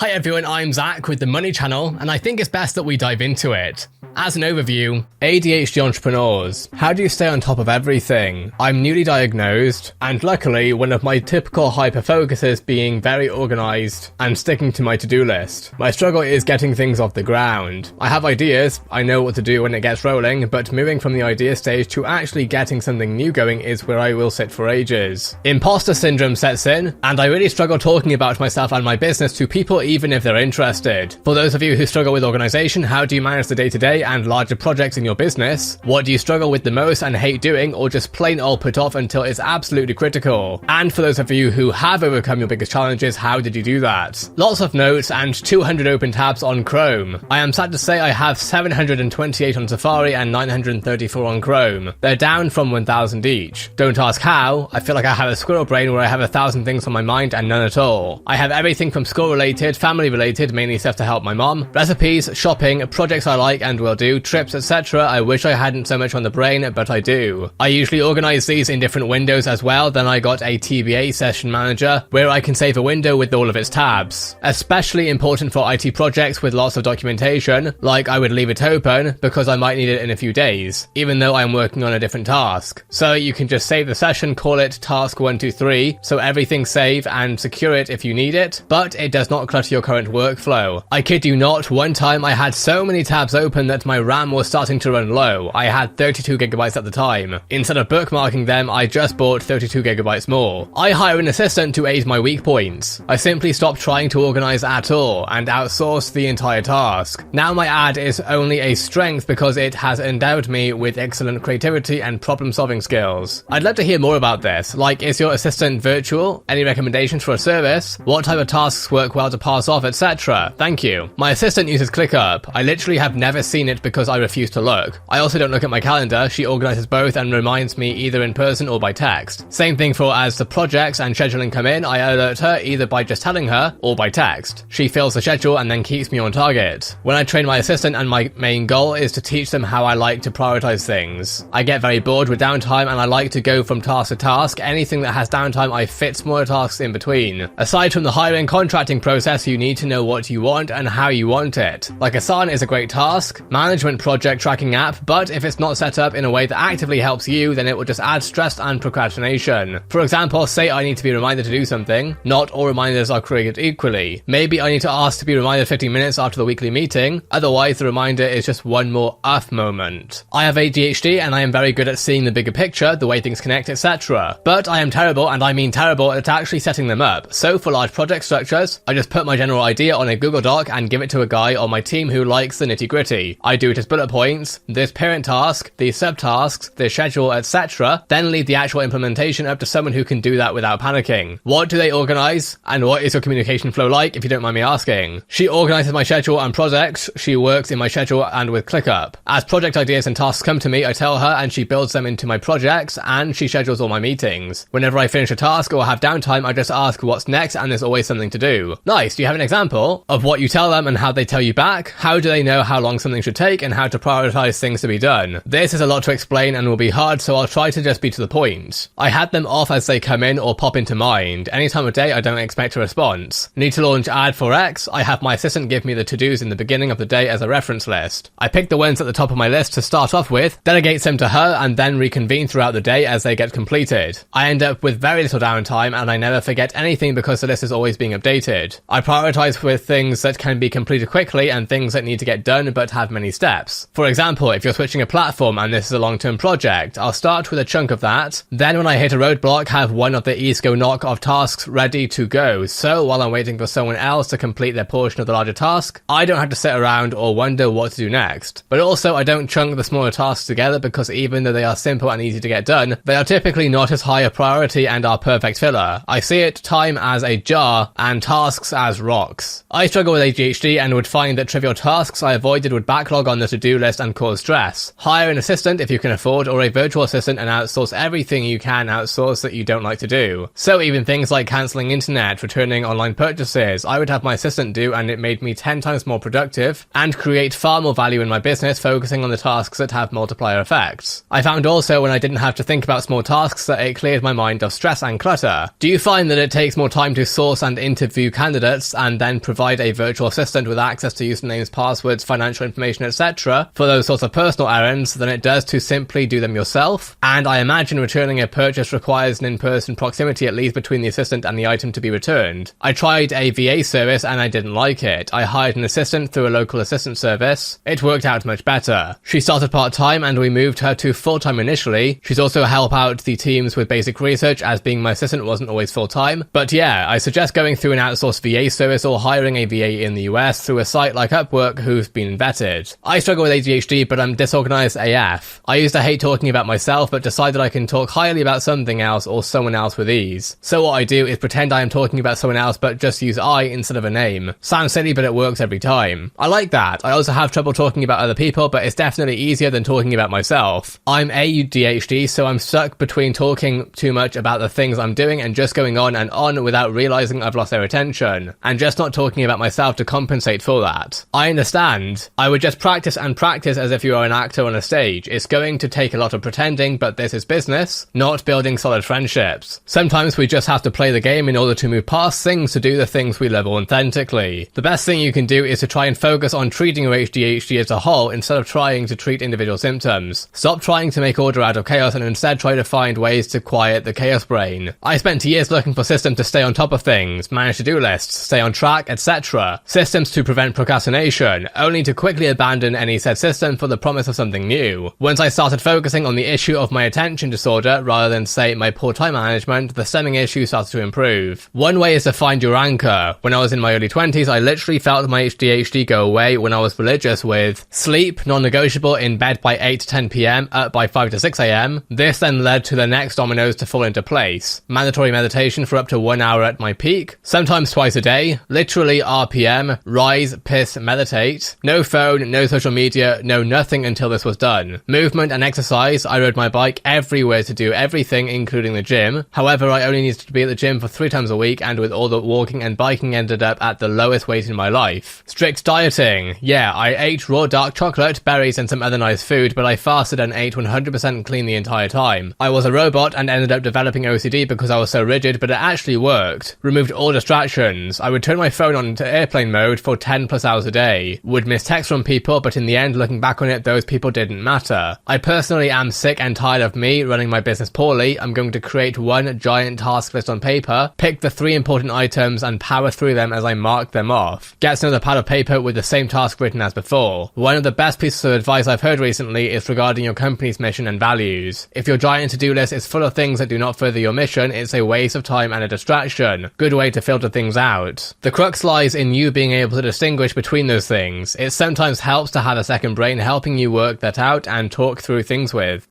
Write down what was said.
Hi everyone, I'm Zach with the Money Channel, and I think it's best that we dive into it. As an overview, ADHD Entrepreneurs. How do you stay on top of everything? I'm newly diagnosed, and luckily one of my typical hyper-focus is being very organised and sticking to my to-do list. My struggle is getting things off the ground. I have ideas, I know what to do when it gets rolling, but moving from the idea stage to actually getting something new going is where I will sit for ages. Imposter syndrome sets in, and I really struggle talking about myself and my business to people even if they're interested. For those of you who struggle with organisation, how do you manage the day-to-day and larger projects in your business? What do you struggle with the most and hate doing, or just plain old put off until it's absolutely critical? And for those of you who have overcome your biggest challenges, how did you do that? Lots of notes and 200 open tabs on Chrome. I am sad to say I have 728 on Safari and 934 on Chrome. They're down from 1,000 each. Don't ask how. I feel like I have a squirrel brain where I have 1,000 things on my mind and none at all. I have everything from school related, family related, mainly stuff to help my mom, recipes, shopping, projects I like and will do, trips, etc. I wish I hadn't so much on the brain, but I do. I usually organize these in different windows as well. Then I got a TBA session manager where I can save a window with all of its tabs. Especially important for IT projects with lots of documentation, like I would leave it open because I might need it in a few days, even though I'm working on a different task. So you can just save the session, call it task 123, so everything's saved, and secure it if you need it, but it does not clutter your current workflow. I kid you not, one time I had so many tabs open that my RAM was starting to run low. I had 32 gigabytes at the time. Instead of bookmarking them, I just bought 32 gigabytes more. I hire an assistant to aid my weak points. I simply stopped trying to organize at all and outsourced the entire task. Now my ad is only a strength because it has endowed me with excellent creativity and problem solving skills. I'd love to hear more about this. Like, is your assistant virtual? Any recommendations for a service? What type of tasks work well to pass off, etc.? Thank you. My assistant uses ClickUp. I literally have never seen it because I refuse to look. I also don't look at my calendar. She organizes both and reminds me either in person or by text. Same thing for as the projects and scheduling come in, I alert her either by just telling her or by text. She fills the schedule and then keeps me on target. When I train my assistant, and my main goal is to teach them how I like to prioritize things. I get very bored with downtime and I like to go from task to task. Anything that has downtime, I fit smaller tasks in between. Aside from the hiring contracting process, you need to know what you want and how you want it. Like Asana is a great task, management project tracking app, but if it's not set up in a way that actively helps you, then it will just add stress and procrastination. For example, say I need to be reminded to do something. Not all reminders are created equally. Maybe I need to ask to be reminded 15 minutes after the weekly meeting, otherwise the reminder is just one more moment. I have ADHD and I am very good at seeing the bigger picture, the way things connect, etc. But I am terrible, and I mean terrible, at actually setting them up. So for large project structures, I just put my general idea on a Google Doc and give it to a guy on my team who likes the nitty gritty. I do it as bullet points, this parent task, these subtasks, the schedule, etc. Then leave the actual implementation up to someone who can do that without panicking. What do they organize? And what is your communication flow like, if you don't mind me asking? She organizes my schedule and projects. She works in my schedule and with ClickUp. As project ideas and tasks come to me, I tell her and she builds them into my projects, and she schedules all my meetings. Whenever I finish a task or have downtime, I just ask what's next, and there's always something to do. Nice. Do you have an example of what you tell them and how they tell you back? How do they know how long something should take and how to prioritize things to be done? This is a lot to explain and will be hard, so I'll try to just be to the point. I had them off as they come in or pop into mind. Any time of day, I don't expect a response. Need to launch ad for X? I have my assistant give me the to-dos in the beginning of the day as a reference list. I pick the ones at the top of my list to start off with, delegate them to her, and then reconvene throughout the day as they get completed. I end up with very little downtime and I never forget anything because the list is always being updated. I prioritize with things that can be completed quickly and things that need to get done but have many steps. For example, if you're switching a platform and this is a long-term project, I'll start with a chunk of that, then when I hit a roadblock, have one of the ESCO knock of tasks ready to go, so while I'm waiting for someone else to complete their portion of the larger task, I don't have to sit around or wonder what to do next. But also, I don't chunk the smaller tasks together because even though they are simple and easy to get done, they are typically not as high a priority and are perfect filler. I see it time as a jar and tasks as rocks. I struggle with ADHD and would find that trivial tasks I avoided would backlog on the to-do list and cause stress. Hire an assistant if you can afford, or a virtual assistant, and outsource everything you can outsource that you don't like to do. So even things like cancelling internet, returning online purchases, I would have my assistant do, and it made me 10 times more productive and create far more value in my business, focusing on the tasks that have multiplier effects. I found also when I didn't have to think about small tasks that it cleared my mind of stress and clutter. Do you find that it takes more time to source and interview candidates US and then provide a virtual assistant with access to usernames, passwords, financial information, etc. for those sorts of personal errands than it does to simply do them yourself. And I imagine returning a purchase requires an in-person proximity at least between the assistant and the item to be returned. I tried a VA service and I didn't like it. I hired an assistant through a local assistant service. It worked out much better. She started part-time and we moved her to full-time initially. She's also help out the teams with basic research, as being my assistant wasn't always full-time. But yeah, I suggest going through an outsourced VA service or hiring a VA in the US through a site like Upwork who's been vetted. I struggle with ADHD, but I'm disorganized AF. I used to hate talking about myself, but decided I can talk highly about something else or someone else with ease. So what I do is pretend I am talking about someone else, but just use I instead of a name. Sounds silly, but it works every time. I like that. I also have trouble talking about other people, but it's definitely easier than talking about myself. I'm ADHD, so I'm stuck between talking too much about the things I'm doing and just going on and on without realizing I've lost their attention, and just not talking about myself to compensate for that. I understand. I would just practice and practice as if you are an actor on a stage. It's going to take a lot of pretending, but this is business, not building solid friendships. Sometimes we just have to play the game in order to move past things to do the things we love authentically. The best thing you can do is to try and focus on treating your ADHD as a whole instead of trying to treat individual symptoms. Stop trying to make order out of chaos and instead try to find ways to quiet the chaos brain. I spent years looking for systems to stay on top of things, manage to-do lists, stay on track, etc. Systems to prevent procrastination, only to quickly abandon any said system for the promise of something new. Once I started focusing on the issue of my attention disorder rather than, say, my poor time management, the stemming issue started to improve. One way is to find your anchor. When I was in my early 20s, I literally felt my ADHD go away when I was religious with sleep, non-negotiable, in bed by 8 to 10 p.m, up by 5 to 6 a.m. This then led to the next dominoes to fall into place. Mandatory meditation for up to 1 hour at my peak, sometimes twice a day, literally RPM, rise, piss, meditate. No phone, no social media, no nothing until this was done. Movement and exercise, I rode my bike everywhere to do everything, including the gym. However, I only needed to be at the gym for 3 times a week, and with all the walking and biking ended up at the lowest weight in my life. Strict dieting. Yeah, I ate raw dark chocolate, berries and some other nice food, but I fasted and ate 100% clean the entire time. I was a robot and ended up developing OCD because I was so rigid, but it actually worked. Removed all distractions. I would turn my phone on to airplane mode for 10 plus hours a day. Would miss texts from people, but in the end, looking back on it, those people didn't matter. I personally am sick and tired of me running my business poorly. I'm going to create one giant task list on paper, pick the 3 important items and power through them as I mark them off. Get another pad of paper with the same task written as before. One of the best pieces of advice I've heard recently is regarding your company's mission and values. If your giant to-do list is full of things that do not further your mission, it's a waste of time and a distraction. Good way to filter things out. The crux lies in you being able to distinguish between those things. It sometimes helps to have a second brain helping you work that out and talk through things with.